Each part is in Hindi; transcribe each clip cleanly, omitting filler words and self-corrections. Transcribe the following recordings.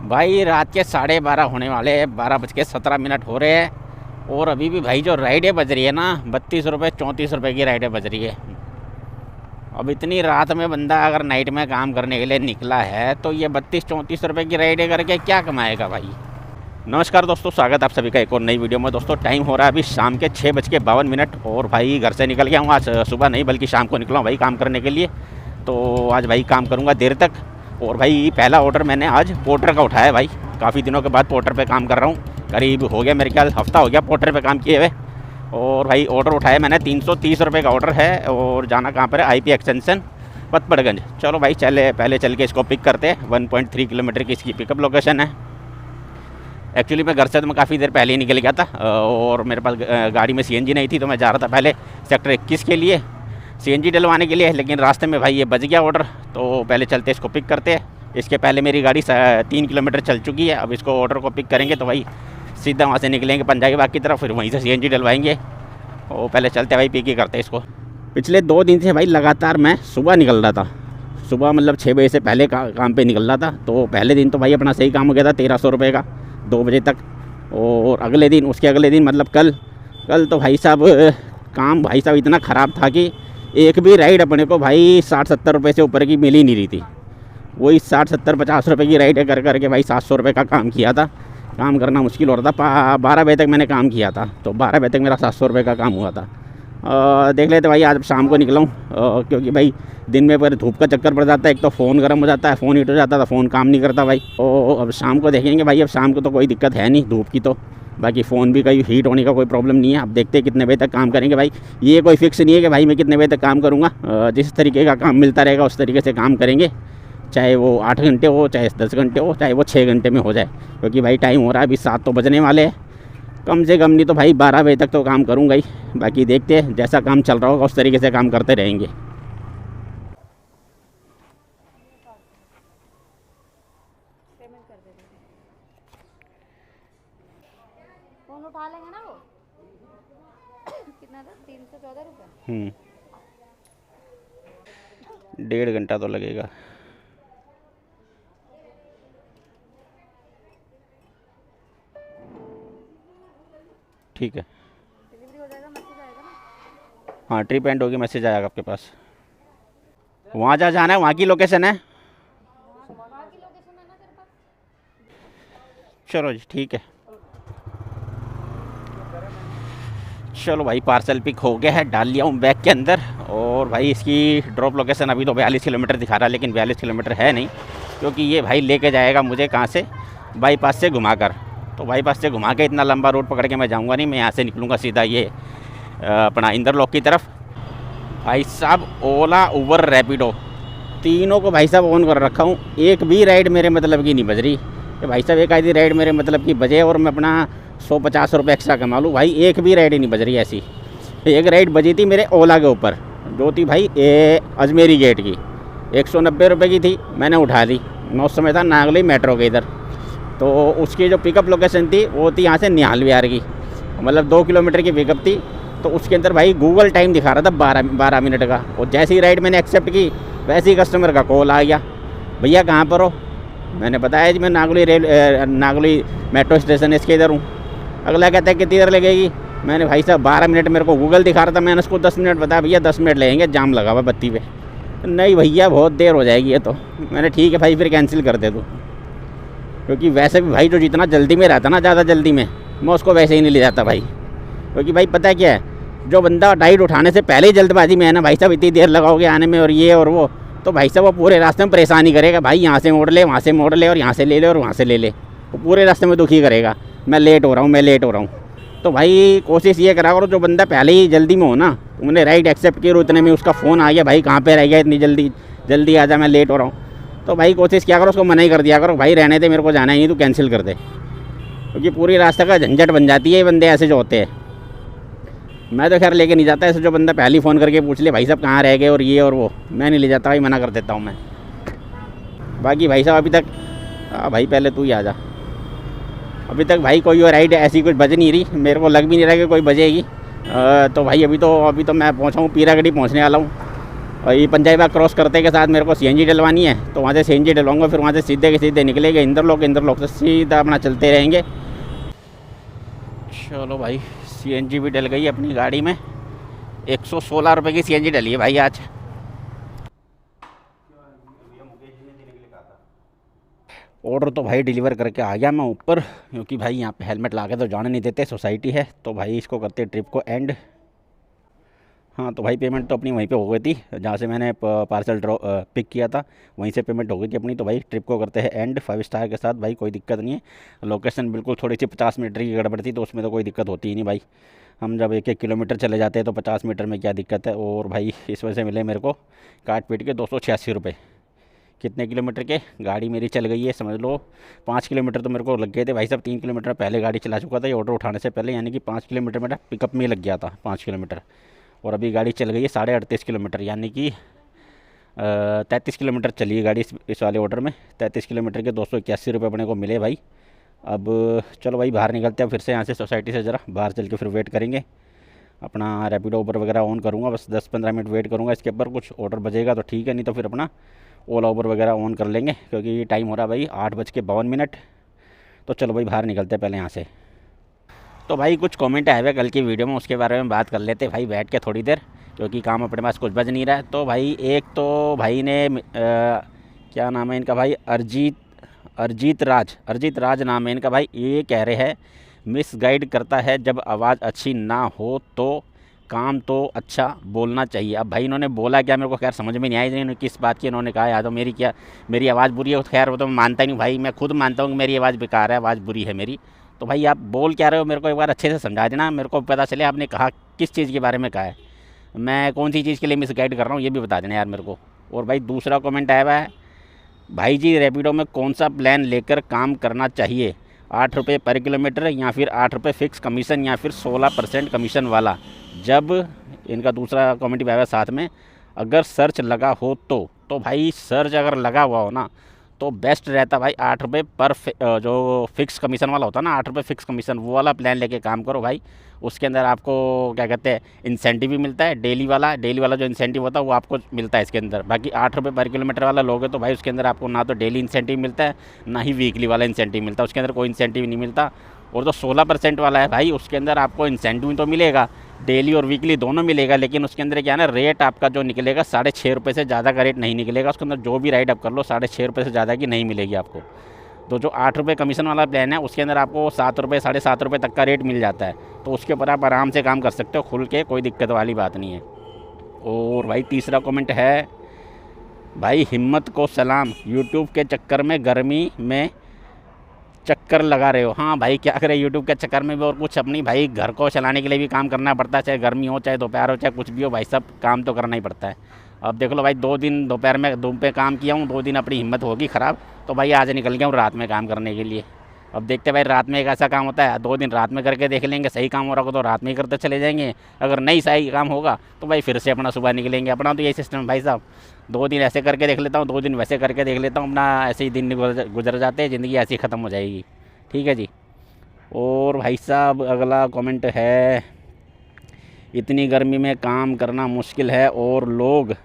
भाई रात के 12:30 होने वाले हैं, 12:17 हो रहे हैं और अभी भी भाई जो राइडें बज रही है ना 32 रुपये 34 रुपये की राइडें बज रही है। अब इतनी रात में बंदा अगर नाइट में काम करने के लिए निकला है तो ये 32-34 रुपये की राइडें करके क्या कमाएगा भाई। नमस्कार दोस्तों, स्वागत आप सभी का एक और नई वीडियो में। दोस्तों टाइम हो रहा है अभी शाम के 6:52 और भाई घर से निकल गया हूँ। आज सुबह नहीं बल्कि शाम को निकला हूँ भाई काम करने के लिए। तो आज भाई काम करूँगा देर तक। और भाई पहला ऑर्डर मैंने आज पोर्टर का उठाया भाई। काफ़ी दिनों के बाद पोर्टर पे काम कर रहा हूँ, करीब हो गया मेरे ख्याल हफ्ता हो गया पोर्टर पे काम किए हुए। और भाई ऑर्डर उठाया मैंने 330 रुपये का ऑर्डर है और जाना कहाँ पर है, आईपी एक्सटेंशन पतपड़गंज। चलो भाई पहले चल के इसको पिक करते हैं। 1.3 किलोमीटर की इसकी पिकअप लोकेशन है। एक्चुअली मैं घर से तो मैं काफ़ी देर पहले ही निकल गया था और मेरे पास गाड़ी में सीएनजी नहीं थी, तो मैं जा रहा था पहले सेक्टर 21 के लिए सीएनजी डलवाने के लिए। लेकिन रास्ते में भाई ये बज गया ऑर्डर, तो पहले चलते इसको पिक करते हैं। इसके पहले मेरी गाड़ी 3 किलोमीटर चल चुकी है। अब इसको ऑर्डर को पिक करेंगे तो भाई सीधा वहाँ से निकलेंगे पंजाबी बाग की तरफ, फिर वहीं से सीएनजी डलवाएंगे। और पहले चलते भाई पिक ही करते इसको। पिछले 2 दिन से भाई लगातार मैं सुबह निकल रहा था। सुबह मतलब 6 बजे से पहले काम पर निकल रहा था। तो पहले दिन तो भाई अपना सही काम हो गया था 1300 रुपये का 2 बजे तक। और अगले दिन उसके अगले दिन मतलब कल तो भाई साहब काम भाई साहब इतना ख़राब था कि एक भी राइड अपने को भाई 60-70 रुपये से ऊपर की मिल ही नहीं रही थी। वही 60-70-50 रुपये की राइड कर करके भाई 700 रुपये का काम किया था। काम करना मुश्किल हो रहा था। 12 बजे तक मैंने काम किया था, तो 12 बजे तक मेरा 700 रुपये का काम हुआ था। देख लेते भाई आज शाम को निकला हूँ, क्योंकि भाई दिन में पर धूप का चक्कर पड़ जाता है। एक तो फ़ोन गर्म हो जाता है, फ़ोन हीट हो जाता था, फ़ोन काम नहीं करता भाई। और अब शाम को देखेंगे भाई। अब शाम को तो कोई दिक्कत है नहीं धूप की, तो बाकी फ़ोन भी कहीं हीट होने का कोई प्रॉब्लम नहीं है। अब देखते हैं कितने बजे तक काम करेंगे भाई। ये कोई फिक्स नहीं है कि भाई मैं कितने बजे तक काम करूँगा। जिस तरीके का काम मिलता रहेगा उस तरीके से काम करेंगे, चाहे वो 8 घंटे हो, चाहे 10 घंटे हो, चाहे वो 6 घंटे में हो जाए। क्योंकि भाई टाइम हो रहा है अभी 7 तो बजने वाले हैं। कम से कम नहीं तो भाई 12 बजे तक तो काम करूँगा ही। बाकी देखते हैं जैसा काम चल रहा होगा उस तरीके से काम करते रहेंगे। फोन उठा लेंगे ना वो। कितना था? 314 रुपये। 1.5 घंटा तो लगेगा। ठीक है, डिलीवरी हो जाएगा, मैसेज आएगा ना। हाँ ट्रिप एंड होगी, मैसेज आएगा आपके पास। वहाँ जहाँ जाना है वहाँ की लोकेशन है। वहाँ की लोकेशन है ना तेरे पास? चलो जी ठीक है। चलो भाई पार्सल पिक हो गया है, डाल लिया हूँ बैग के अंदर। और भाई इसकी ड्रॉप लोकेशन अभी तो 42 किलोमीटर दिखा रहा है, लेकिन 42 किलोमीटर है नहीं, क्योंकि ये भाई लेके जाएगा मुझे कहाँ से, बाईपास से घुमाकर। तो बाईपास से घुमा के इतना लंबा रोड पकड़ के मैं जाऊँगा नहीं। मैं यहाँ से निकलूँगा सीधा ये अपना इंदरलॉक की तरफ। भाई साहब ओला उबर रैपिडो तीनों को भाई साहब ऑन कर रखा हूँ। एक भी राइड मेरे मतलब की नहीं बज रही कि भाई साहब एक आधी राइड मेरे मतलब की बजे और मैं अपना 150 रुपये एक्स्ट्रा कमा लूँ। भाई एक भी राइड ही नहीं बज रही ऐसी। एक राइड बजी थी मेरे ओला के ऊपर, जो थी भाई अजमेरी गेट की, 190 रुपये की थी, मैंने उठा ली। मैं उस समय था नागली मेट्रो के इधर। तो उसकी जो पिकअप लोकेशन थी वो थी यहाँ से निहाल विहार की, मतलब 2 किलोमीटर की पिकअप थी। तो उसके अंदर भाई गूगल टाइम दिखा रहा था 12 मिनट का। और जैसे ही राइड मैंने एक्सेप्ट की वैसे ही कस्टमर का कॉल आ गया, भैया कहाँ पर हो। मैंने बताया जी मैं नागली मेट्रो स्टेशन इसके इधर हूँ। अगला कहता है कितनी देर लगेगी। मैंने भाई साहब 12 मिनट मेरे को गूगल दिखा रहा था, मैंने उसको 10 मिनट बताया, भैया 10 मिनट लगेंगे, जाम लगा हुआ बत्ती पे। नहीं भैया बहुत देर हो जाएगी ये तो। मैंने ठीक है भाई फिर कैंसिल कर दे दो, क्योंकि वैसे भी भाई जो जितना जल्दी में रहता ना, ज़्यादा जल्दी में, मैं उसको वैसे ही नहीं ले जाता भाई। क्योंकि भाई पता है क्या है, जो बंदा राइड उठाने से पहले ही जल्दबाजी में है ना, भाई साहब इतनी देर लगाओगे आने में और ये और वो, तो भाई साहब वो पूरे रास्ते में परेशानी करेगा। भाई यहाँ से मोड़ ले, वहाँ से मोड़ ले, और यहाँ से ले ले और वहाँ से ले ले, वो पूरे रास्ते में दुखी करेगा, मैं लेट हो रहा हूँ, मैं लेट हो रहा हूँ। तो भाई कोशिश ये करा करो, जो बंदा पहले ही जल्दी में हो ना, तुमने राइड एक्सेप्ट की और उतने में उसका फ़ोन आ गया, भाई कहाँ पे रह गया इतनी जल्दी आ जा, मैं लेट हो रहा हूँ, तो भाई कोशिश क्या करो उसको मना ही कर दिया करो, भाई रहने दे, मेरे को जाना ही नहीं, तू कैंसिल कर दे। क्योंकि पूरी रास्ते का झंझट बन जाती है ये बंदे ऐसे जो होते हैं। मैं तो खैर लेके नहीं जाता ऐसे, जो बंदा पहले ही फ़ोन करके पूछ ले भाई साहब कहाँ रह गए और ये और वो, मैं नहीं ले जाता भाई, मना कर देता हूँ मैं। बाकी भाई साहब अभी तक भाई पहले तू ही आ जा। अभी तक भाई कोई और राइड ऐसी कुछ बज नहीं रही, मेरे को लग भी नहीं रहा कि कोई बजेगी। तो भाई अभी तो मैं पहुँचा हूँ, पीरागढ़ी पहुँचने वाला हूँ। और ये पंजाबी बाग क्रॉस करते के साथ मेरे को सीएनजी डलवानी है, तो वहाँ से सीएनजी डलवाऊंगा, फिर वहाँ से सीधे के सीधे निकलेंगे इंद्रलोक से सीधा अपना चलते रहेंगे। चलो भाई, सीएनजी भी डल गई अपनी गाड़ी में। 116 रुपये की सीएनजी डली है भाई आज। ऑर्डर तो भाई डिलीवर करके आ गया मैं ऊपर, क्योंकि भाई यहाँ पे हेलमेट ला के तो जाने नहीं देते, सोसाइटी है। तो भाई इसको करते ट्रिप को एंड। हाँ तो भाई पेमेंट तो अपनी वहीं पे हो गई थी, जहाँ से मैंने पार्सल पिक किया था, वहीं से पेमेंट हो गई थी अपनी। तो भाई ट्रिप को करते हैं एंड 5 स्टार के साथ। भाई कोई दिक्कत नहीं है, लोकेशन बिल्कुल थोड़ी सी 50 मीटर की गड़बड़ थी, तो उसमें तो कोई दिक्कत होती ही नहीं भाई। हम जब 1-1 किलोमीटर चले जाते हैं तो 50 मीटर में क्या दिक्कत है। और भाई इस वजह से मिले मेरे को काट पीट के 286 रुपये। कितने किलोमीटर के? गाड़ी मेरी चल गई है समझ लो 5 किलोमीटर तो मेरे को लग गए थे भाई साहब। 3 किलोमीटर पहले गाड़ी चला चुका था ये ऑर्डर उठाने से पहले, यानी कि 5 किलोमीटर मेरा पिकअप में लग गया था 5 किलोमीटर। और अभी गाड़ी चल गई है 38.5 किलोमीटर, यानी कि 33 किलोमीटर चली है गाड़ी इस वाले ऑर्डर में। 33 किलोमीटर के 281 रुपये अपने को मिले भाई। अब चलो भाई बाहर निकलते हैं फिर से यहाँ से सोसाइटी से, ज़रा बाहर चल के फिर वेट करेंगे। अपना रैपिडो ऊबर वगैरह ऑन करूँगा, बस 10-15 मिनट वेट करूँगा इसके ऊपर। कुछ ऑर्डर बजेगा तो ठीक है, नहीं तो फिर अपना ओला ऊबर वगैरह ऑन कर लेंगे, क्योंकि टाइम हो रहा है भाई 8:52। तो चलो भाई बाहर निकलते हैं पहले यहाँ से। तो भाई कुछ कमेंट आए हुए कल की वीडियो में, उसके बारे में बात कर लेते भाई बैठ के थोड़ी देर, क्योंकि काम अपने पास कुछ बज नहीं रहा है। तो भाई एक तो भाई ने क्या नाम है इनका भाई, अरजीत राज नाम है इनका भाई। ये कह रहे हैं मिस गाइड करता है, जब आवाज़ अच्छी ना हो तो काम तो अच्छा बोलना चाहिए। अब भाई इन्होंने बोला क्या मेरे को खैर समझ में नहीं आई, इन्होंने किस बात की इन्होंने कहा। या तो मेरी आवाज़ बुरी है, खैर वो तो मैं मानता ही नहीं भाई, मैं खुद मानता हूँ कि मेरी आवाज़ बेकार है, आवाज़ बुरी है मेरी। तो भाई आप बोल क्या रहे हो मेरे को एक बार अच्छे से समझा देना, मेरे को पता चले आपने कहा किस चीज़ के बारे में कहा है, मैं कौन सी चीज़ के लिए मिस गाइड कर रहा हूँ ये भी बता देना यार मेरे को। और भाई दूसरा कमेंट आया हुआ है, भाई जी रैपिडो में कौन सा प्लान लेकर काम करना चाहिए, 8 रुपये पर किलोमीटर या फिर 8 रुपये फ़िक्स कमीशन या फिर 16% कमीशन वाला। जब इनका दूसरा कमेंट भी आया है साथ में, अगर सर्च लगा हो तो भाई सर्च अगर लगा हुआ हो ना तो बेस्ट रहता भाई 8 रुपये पर जो फिक्स कमीशन वाला होता है ना, 8 रुपये फिक्स कमीशन, वो वाला प्लान लेके काम करो भाई। उसके अंदर आपको क्या कहते हैं इंसेंटिव भी मिलता है, डेली वाला जो इंसेंटिव होता है वो आपको मिलता है इसके अंदर। बाकी 8 रुपये पर किलोमीटर वाला लोगे तो भाई उसके अंदर आपको ना तो डेली इंसेंटिव मिलता है ना ही वीकली वाला इंसेंटिव मिलता है, उसके अंदर कोई इंसेंटिव नहीं मिलता। और जो 16% वाला है भाई उसके अंदर आपको इंसेंटिव तो मिलेगा, डेली और वीकली दोनों मिलेगा, लेकिन उसके अंदर क्या है ना, रेट आपका जो निकलेगा 6.5 रुपये से ज़्यादा का रेट नहीं निकलेगा। उसके अंदर जो भी राइड आप कर लो 6.5 रुपये से ज़्यादा की नहीं मिलेगी आपको। तो जो 8 रुपये कमीशन वाला प्लान है उसके अंदर आपको 7 रुपये 7.5 रुपये तक का रेट मिल जाता है, तो उसके ऊपर आप आराम से काम कर सकते हो खुल के, कोई दिक्कत वाली बात नहीं है। और भाई तीसरा कमेंट है, भाई हिम्मत को सलाम, यूट्यूब के चक्कर में गर्मी में चक्कर लगा रहे हो। हाँ भाई क्या करें, यूट्यूब के चक्कर में भी और कुछ अपनी भाई घर को चलाने के लिए भी काम करना पड़ता है, चाहे गर्मी हो चाहे दोपहर हो चाहे कुछ भी हो भाई, सब काम तो करना ही पड़ता है। अब देख लो भाई 2 दिन दोपहर में धूप पे काम किया हूँ, 2 दिन अपनी हिम्मत होगी ख़राब, तो भाई आज निकल गया हूँ रात में काम करने के लिए। अब देखते भाई रात में एक ऐसा काम होता है 2 दिन रात में करके देख लेंगे, सही काम हो रहा होगा तो रात में ही करते चले जाएंगे, अगर नहीं सही काम होगा तो भाई फिर से अपना सुबह निकलेंगे। अपना तो यही सिस्टम है भाई साहब, 2 दिन ऐसे करके देख लेता हूँ 2 दिन वैसे करके देख लेता हूँ, अपना ऐसे ही दिन गुजर जाते हैं, ज़िंदगी ऐसी ख़त्म हो जाएगी। ठीक है जी। और भाई साहब अगला कमेंट है, इतनी गर्मी में काम करना मुश्किल है और लोग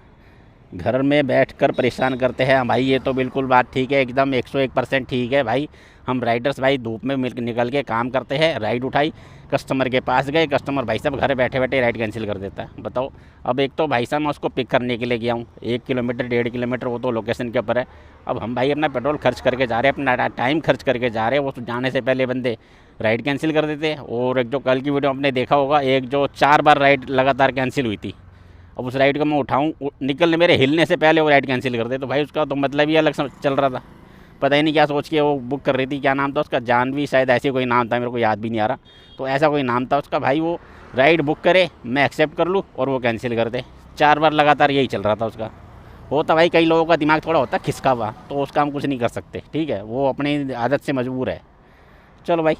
घर में बैठकर परेशान करते हैं। भाई ये तो बिल्कुल बात ठीक है, एकदम 101% ठीक है भाई। हम राइडर्स भाई धूप में निकल के काम करते हैं, राइड उठाई, कस्टमर के पास गए, कस्टमर भाई साहब घर बैठे बैठे राइड कैंसिल कर देता है। बताओ, अब एक तो भाई साहब मैं उसको पिक करने के लिए गया हूँ 1 किलोमीटर 1.5 किलोमीटर, वो तो लोकेशन के ऊपर है। अब हम भाई अपना पेट्रोल खर्च करके जा रहे हैं, अपना टाइम खर्च करके जा रहे हैं, वो तो जाने से पहले बंदे राइड कैंसिल कर देते हैं। और एक जो कल की वीडियो आपने देखा होगा, एक जो 4 बार राइड लगातार कैंसिल हुई थी, अब उस राइड को मैं उठाऊँ, निकलने मेरे हिलने से पहले वो राइड कैंसिल कर दे, तो भाई उसका तो मतलब ही अलग चल रहा था। पता ही नहीं क्या सोच के वो बुक कर रही थी, क्या नाम था उसका, जानवी शायद ऐसे कोई नाम था, मेरे को याद भी नहीं आ रहा, तो ऐसा कोई नाम था उसका। भाई वो राइड बुक करे, मैं एक्सेप्ट कर लूँ और वो कैंसिल कर दे। 4 बार लगातार यही चल रहा था उसका। होता भाई कई लोगों का दिमाग थोड़ा होता खिसका हुआ, तो उसका हम कुछ नहीं कर सकते, ठीक है, वो अपनी आदत से मजबूर है। चलो भाई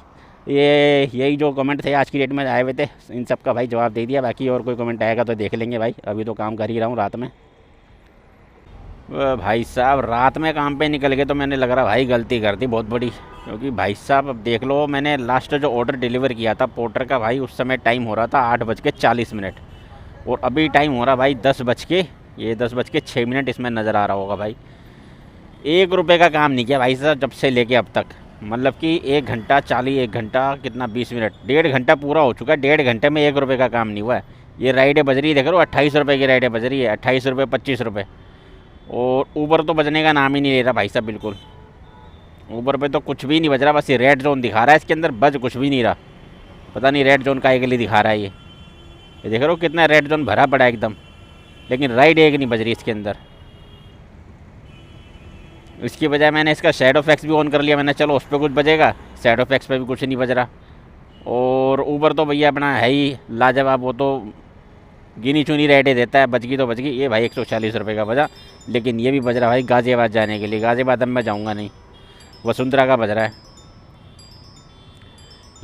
यही जो कमेंट थे आज की डेट में आए हुए थे, इन सब का भाई जवाब दे दिया। बाकी और कोई कमेंट आएगा तो देख लेंगे भाई, अभी तो काम कर ही रहा हूँ रात में। भाई साहब रात में काम पे निकल गए तो मैंने लग रहा भाई गलती कर दी बहुत बड़ी, क्योंकि भाई साहब अब देख लो, मैंने लास्ट जो ऑर्डर डिलीवर किया था पोर्टर का भाई, उस समय टाइम हो रहा था 8:40 और अभी टाइम हो रहा भाई 10:20 ये 10:06 इसमें नज़र आ रहा होगा भाई। 1 रुपये का काम नहीं किया भाई साहब जब से लेके अब तक, मतलब कि 1 घंटा 40, 1 घंटा कितना 20 मिनट, 1.5 घंटा पूरा हो चुका है। 1.5 घंटे में 1 रुपये का काम नहीं हुआ है। ये राइडें बज रही है, देख रहे हो 28 रुपये की राइडें बज रही है, 28 रुपये 25 रुपये। और ऊबर तो बजने का नाम ही नहीं ले रहा भाई साहब बिल्कुल। ऊबर पे तो कुछ भी नहीं बज रहा, बस ये रेड जोन दिखा रहा है, इसके अंदर बज कुछ भी नहीं रहा। पता नहीं रेड जोन काहे के लिए दिखा रहा है ये देख रहे हो कितना रेड जोन भरा पड़ा है एकदम, लेकिन राइड एक नहीं बज रही इसके अंदर। इसकी बजाय मैंने इसका शैडो फैक्स भी ऑन कर लिया मैंने, चलो उस पर कुछ बजेगा, शैडो फैक्स पे भी कुछ नहीं बज रहा। और ऊबर तो भैया अपना है ही लाजवाब, वो तो गिनी चुनी राइडें देता है, बज गई तो बज गई। ये भाई 140 रुपये का बजा, लेकिन ये भी बज रहा भाई गाज़ियाबाद जाने के लिए। गाज़ियाबाद अब मैं जाऊँगा नहीं, वसुंधरा का बज रहा है।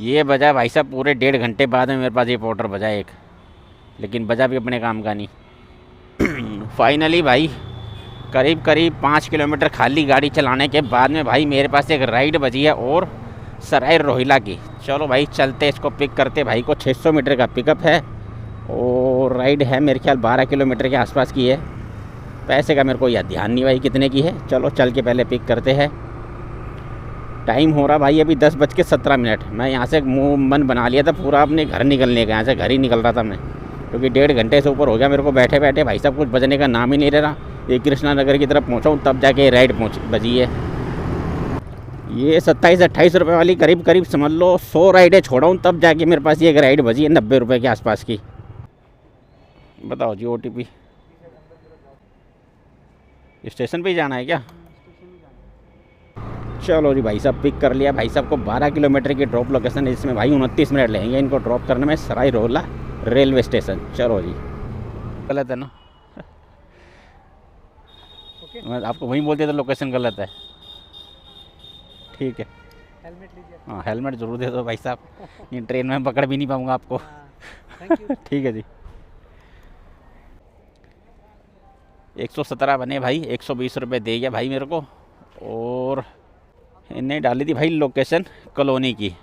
ये बजा भाई साहब पूरे 1.5 घंटे बाद में मेरे पास ये पोर्टर बजा एक, लेकिन बजा भी अपने काम का नहीं। फाइनली भाई करीब 5 किलोमीटर खाली गाड़ी चलाने के बाद में भाई मेरे पास एक राइड बजी है, और सराय रोहिला की। चलो भाई चलते इसको पिक करते। भाई को 600 मीटर का पिकअप है, और राइड है मेरे ख्याल 12 किलोमीटर के आसपास की है। पैसे का मेरे को याद ध्यान नहीं भाई कितने की है। चलो चल के पहले पिक करते हैं। टाइम हो रहा भाई अभी 10:17। मैं यहाँ से मुँह मन बना लिया था पूरा अपने घर निकलने का, यहाँ से घर ही निकल रहा था मैं, क्योंकि 1.5 घंटे से ऊपर हो गया मेरे को बैठे बैठे। भाई साहब कुछ बजने का नाम ही नहीं ले रहा। ये कृष्णा नगर की तरफ पहुँचा हूँ तब जाके राइड बजी है। ये 27-28 रुपये वाली करीब समझ लो 100 राइडें छोड़ा हूँ तब जाके मेरे पास ये एक राइड बजी है 90 रुपये के आसपास की। बताओ जी OTP। स्टेशन पे ही जाना है क्या? चलो जी भाई साहब पिक कर लिया। भाई साहब को 12 किलोमीटर की ड्रॉप लोकेशन है, जिसमें भाई 29 मिनट लगेंगे इनको ड्रॉप करने में सराय रोहिला रेलवे स्टेशन। चलो जी, गलत है ना? मैं आपको वहीं बोलते तो लोकेशन गलत है। ठीक है, हेलमेट लीजिए। हाँ हेलमेट ज़रूर दे दो भाई साहब, ये ट्रेन में पकड़ भी नहीं पाऊँगा आपको। Thank you. ठीक है जी। 117 बने भाई, 120 रुपये दे गया भाई मेरे को। और इन्हें डाली थी भाई लोकेशन कॉलोनी की,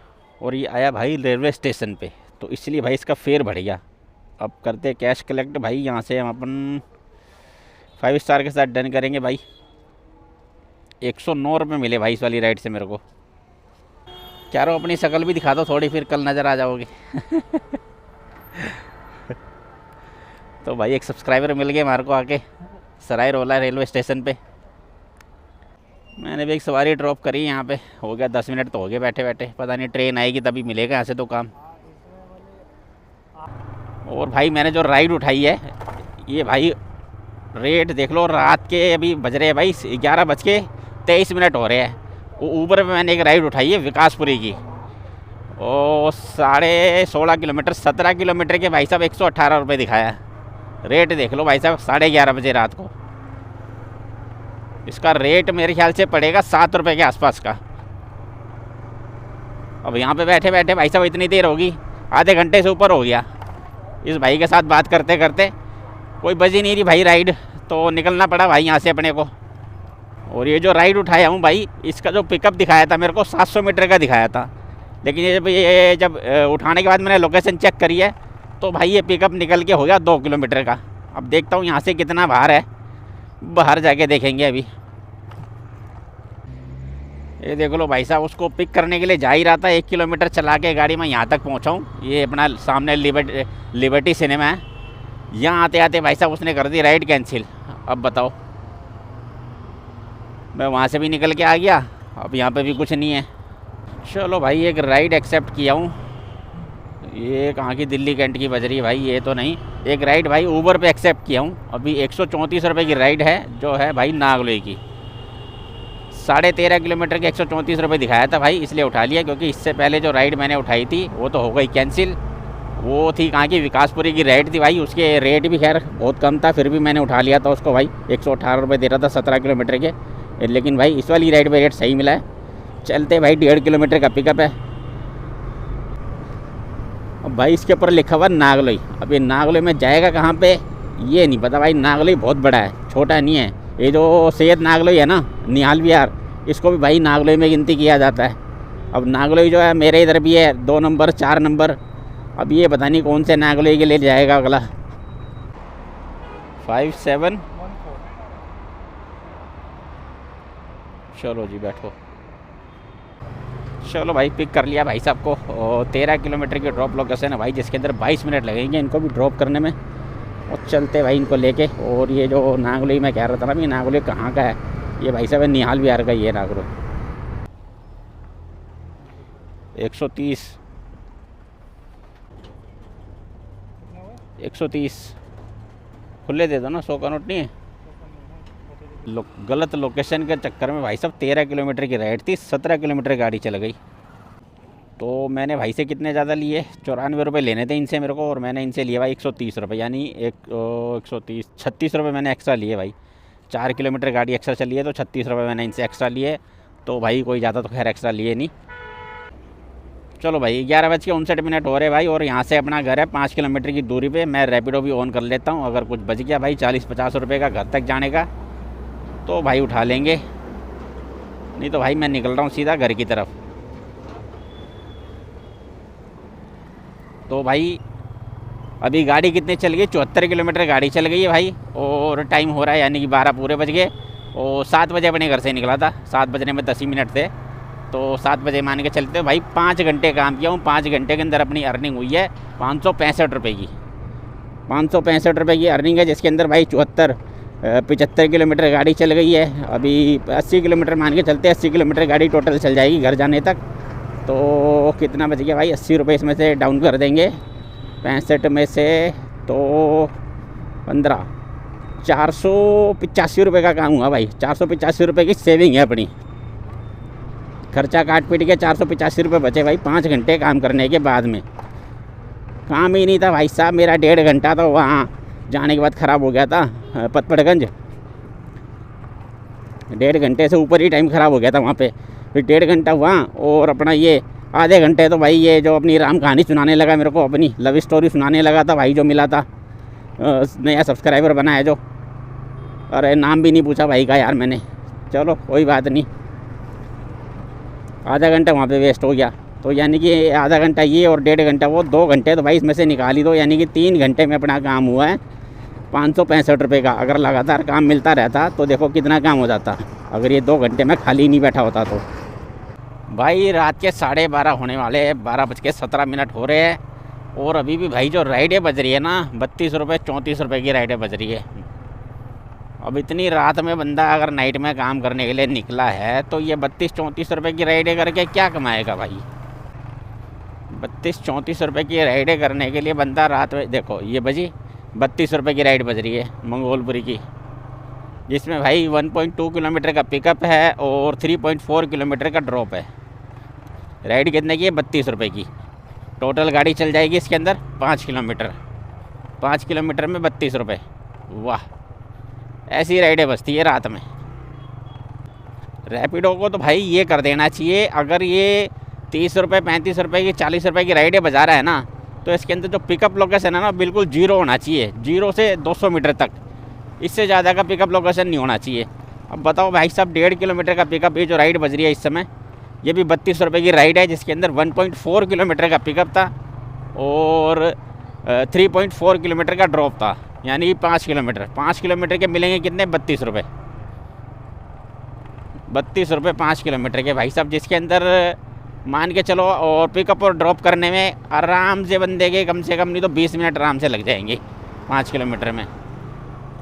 और ये आया भाई रेलवे स्टेशन पे, तो इसलिए भाई इसका फेयर बढ़ गया। अब करते कैश कलेक्ट भाई, यहाँ से हम अपन 5 स्टार के साथ डन करेंगे भाई। 109 रुपये मिले भाई इस वाली राइड से मेरे को। क्या रो अपनी शक्ल भी दिखा दो थोड़ी, फिर कल नज़र आ जाओगे। तो भाई एक सब्सक्राइबर मिल गए हमारे को आके सराय रोहिला रेलवे स्टेशन पे। मैंने भी एक सवारी ड्रॉप करी यहाँ पे, हो गया 10 मिनट तो हो गए बैठे बैठे। पता नहीं ट्रेन आएगी तभी मिलेगा यहाँ से तो काम। और भाई मैंने जो राइड उठाई है, ये भाई रेट देख लो, रात के अभी बज रहे हैं भाई 11:23 हो रहे हैं। वो ऊबर पे मैंने एक राइड उठाई है विकासपुरी की, और 16.5 किलोमीटर 17 किलोमीटर के भाई साहब 118 रुपये दिखाया। रेट देख लो भाई साहब 11:30 बजे रात को। इसका रेट मेरे ख्याल से पड़ेगा 7 रुपये के आसपास का। अब यहाँ पे बैठे बैठे भाई साहब इतनी देर होगी, आधे घंटे से ऊपर हो गया इस भाई के साथ बात करते करते। कोई बजी नहीं रही भाई राइड, तो निकलना पड़ा भाई यहाँ से अपने को। और ये जो राइड उठाया हूँ भाई, इसका जो पिकअप दिखाया था मेरे को 700 मीटर का दिखाया था, लेकिन ये जब उठाने के बाद मैंने लोकेशन चेक करी है तो भाई ये पिकअप निकल के हो गया 2 किलोमीटर का। अब देखता हूँ यहाँ से कितना बाहर है, बाहर जाके देखेंगे अभी। ये देख लो भाई साहब, उसको पिक करने के लिए जा ही रहा था, 1 किलोमीटर चला के गाड़ी में यहाँ तक पहुँचा हूँ। ये अपना सामने लिबर्टी सिनेमा है, यहाँ आते आते भाई साहब उसने कर दी राइड कैंसिल। अब बताओ, मैं वहाँ से भी निकल के आ गया, अब यहाँ पे भी कुछ नहीं है। चलो भाई एक राइड एक्सेप्ट किया हूँ। ये कहाँ की दिल्ली कैंट की बज रही है भाई, ये तो नहीं। एक राइड भाई ऊबर पे एक्सेप्ट किया हूँ, अभी 134 रुपये की राइड है, जो है भाई नागलोई की। 13.5 किलोमीटर के 134 रुपये दिखाया था भाई, इसलिए उठा लिया, क्योंकि इससे पहले जो राइड मैंने उठाई थी वो तो हो गई कैंसिल। वो थी कहाँ की, विकासपुरी की राइड थी भाई, उसके रेट भी खैर बहुत कम था, फिर भी मैंने उठा लिया था उसको भाई। 118 रुपये दे रहा था 17 किलोमीटर के, लेकिन भाई इस वाली राइड पे रेट सही मिला है। चलते भाई 1.5 किलोमीटर का पिकअप है। अब भाई इसके ऊपर लिखा हुआ नागलोई। अब ये नागलोई में जाएगा कहाँ पे ये नहीं पता भाई। नागलोई बहुत बड़ा है, छोटा नहीं है। ये जो सैयद नागलोई है ना, निहाल विहार, इसको भी भाई नागलोई में गिनती किया जाता है। अब नागलोई जो है मेरे इधर भी है 2 नंबर 4 नंबर। अब ये पता नहीं कौन से नागलोई के लिए जाएगा अगला। 5714। 14। चलो जी बैठो। चलो भाई पिक कर लिया भाई साहब को। और 13 किलोमीटर की ड्रॉप लोकेशन है भाई, जिसके अंदर 22 मिनट लगेंगे इनको भी ड्रॉप करने में। और चलते भाई इनको लेके। और ये जो नागलोई मैं कह रहा था ना, ये नागलोई कहाँ का है, ये भाई साहब निहाल बिहार का ही है नागलोई। 130 130 खुले दे दो ना, 100 का नोट नहीं है। गलत लोकेशन के चक्कर में भाई साहब 13 किलोमीटर की राइड थी, 17 किलोमीटर गाड़ी चल गई। तो मैंने भाई से कितने ज़्यादा लिए, 94 रुपये लेने थे इनसे मेरे को, और मैंने इनसे लिए भाई 130 रुपये, यानी 36 रुपये मैंने एक्स्ट्रा लिए भाई। 4 किलोमीटर गाड़ी एक्स्ट्रा चली है तो 36 रुपये मैंने इनसे एक्स्ट्रा लिए। तो भाई कोई ज़्यादा तो खैर एक्स्ट्रा लिए नहीं। चलो भाई 11:59 हो रहे भाई, और यहाँ से अपना घर है 5 किलोमीटर की दूरी पे। मैं रैपिडो भी ऑन कर लेता हूँ, अगर कुछ बच गया भाई 40-50 रुपये का घर तक जाने का तो भाई उठा लेंगे, नहीं तो भाई मैं निकल रहा हूँ सीधा घर की तरफ। तो भाई अभी गाड़ी कितनी चल गई, 74 किलोमीटर गाड़ी चल गई है भाई। और टाइम हो रहा है यानी कि 12 पूरे बज गए। और 7 बजे अपने घर से निकला था, 7 बजने में 10 ही मिनट थे, तो 7 बजे मान के चलते भाई 5 घंटे काम किया हूँ। 5 घंटे के अंदर अपनी अर्निंग हुई है 565 रुपये की। 565 रुपये की अर्निंग है, जिसके अंदर भाई 75 किलोमीटर गाड़ी चल गई है। अभी 80 किलोमीटर मान के चलते, 80 किलोमीटर गाड़ी टोटल चल जाएगी घर जाने तक। तो कितना बच गया भाई, 80 रुपये इसमें से डाउन कर देंगे 65 में से, तो 15, 485 रुपये का काम हुआ भाई। 485 रुपये की सेविंग है अपनी, खर्चा काट पीट के 485 रुपये बचे भाई 5 घंटे काम करने के बाद में। काम ही नहीं था भाई साहब मेरा, 1.5 घंटा तो वहाँ जाने के बाद ख़राब हो गया था पतपड़गंज। 1.5 घंटे से ऊपर ही टाइम ख़राब हो गया था वहाँ पे। फिर 1.5 घंटा वहाँ, और अपना ये आधे घंटे तो भाई ये जो अपनी राम कहानी सुनाने लगा मेरे को, अपनी लव स्टोरी सुनाने लगा था भाई, जो मिला था नया सब्सक्राइबर बना है जो। अरे नाम भी नहीं पूछा भाई का यार मैंने। चलो कोई बात नहीं, आधा घंटा वहाँ पे वेस्ट हो गया। तो यानी कि आधा घंटा ये और 1.5 घंटा वो, 2 घंटे तो भाई इसमें से निकाल ही दो, यानी कि 3 घंटे में अपना काम हुआ है 565 रुपये का। अगर लगातार काम मिलता रहता तो देखो कितना काम हो जाता, अगर ये 2 घंटे में खाली नहीं बैठा होता तो। भाई रात के 12:30 होने वाले हैं, 12:17 हो रहे हैं। और अभी भी भाई जो राइडें बज रही है ना, 32 रुपये 34 रुपये की राइडें बज रही है। अब इतनी रात में बंदा अगर नाइट में काम करने के लिए निकला है तो ये 32-34 रुपये की राइडें करके क्या कमाएगा भाई। 32-34 रुपये की राइडें करने के लिए बंदा रात में, देखो ये बजी 32 रुपये की राइड बज रही है मंगोलपुरी की, जिसमें भाई 1.2 किलोमीटर का पिकअप है और 3.4 किलोमीटर का ड्रॉप है। राइड कितने की है, 32 रुपये की। टोटल गाड़ी चल जाएगी इसके अंदर 5 किलोमीटर, 5 किलोमीटर में 32 रुपये। वाह, ऐसी राइडें बचती है रात में। रैपिडो को तो भाई ये कर देना चाहिए, अगर ये 30 रुपये 35 रुपये की 40 रुपये की राइडें बजा रहा है ना, तो इसके अंदर जो पिकअप लोकेशन है ना बिल्कुल 0 होना चाहिए, 0 से 200 मीटर तक, इससे ज़्यादा का पिकअप लोकेशन नहीं होना चाहिए। अब बताओ भाई साहब 1.5 किलोमीटर का पिकअप, ये जो राइड बज रही है इस समय, ये भी 32 रुपये की राइड है, जिसके अंदर 1.4 किलोमीटर का पिकअप था और 3.4 किलोमीटर का ड्रॉप था, यानी 5 किलोमीटर। 5 किलोमीटर के मिलेंगे कितने, 32 रुपये। 32 रुपये 5 किलोमीटर के भाई साहब, जिसके अंदर मान के चलो और पिकअप और ड्रॉप करने में आराम से बंदे के कम से कम नहीं तो 20 मिनट आराम से लग जाएंगे 5 किलोमीटर में।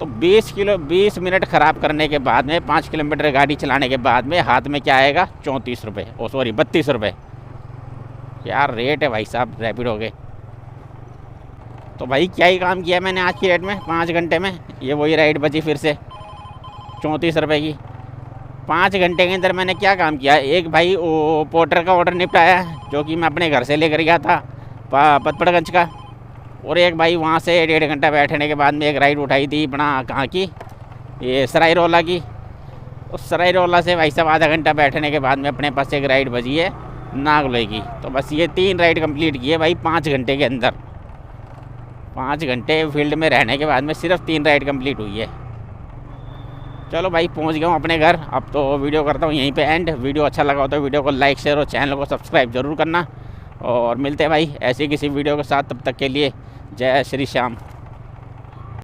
तो 20 मिनट ख़राब करने के बाद में, 5 किलोमीटर गाड़ी चलाने के बाद में हाथ में क्या आएगा, 34 रुपये, 32 रुपये। क्या रेट है भाई साहब रैपिडो के। तो भाई क्या ही काम किया मैंने आज की रेट में 5 घंटे में। ये वही राइड बची फिर से 34 रुपये की। 5 घंटे के अंदर मैंने क्या काम किया, एक भाई वो पोर्टर का ऑर्डर निपटाया जो कि मैं अपने घर से लेकर गया था पतपड़गंज का, और एक भाई वहाँ से 1.5 घंटा बैठने के बाद में एक राइड उठाई थी अपना कहाँ की, ये सराय रोला की। उस सराय रोला से भाई साहब आधा घंटा बैठने के बाद में अपने पास एक राइड बची है नागलोई की। तो बस ये 3 राइड कंप्लीट की है भाई 5 घंटे के अंदर। 5 घंटे फील्ड में रहने के बाद में सिर्फ 3 राइड कंप्लीट हुई है। चलो भाई पहुंच गया हूँ अपने घर। अब तो वीडियो करता हूँ यहीं पे एंड। वीडियो अच्छा लगा हो तो वीडियो को लाइक शेयर और चैनल को सब्सक्राइब जरूर करना, और मिलते हैं भाई ऐसी किसी वीडियो के साथ। तब तक के लिए जय श्री श्याम।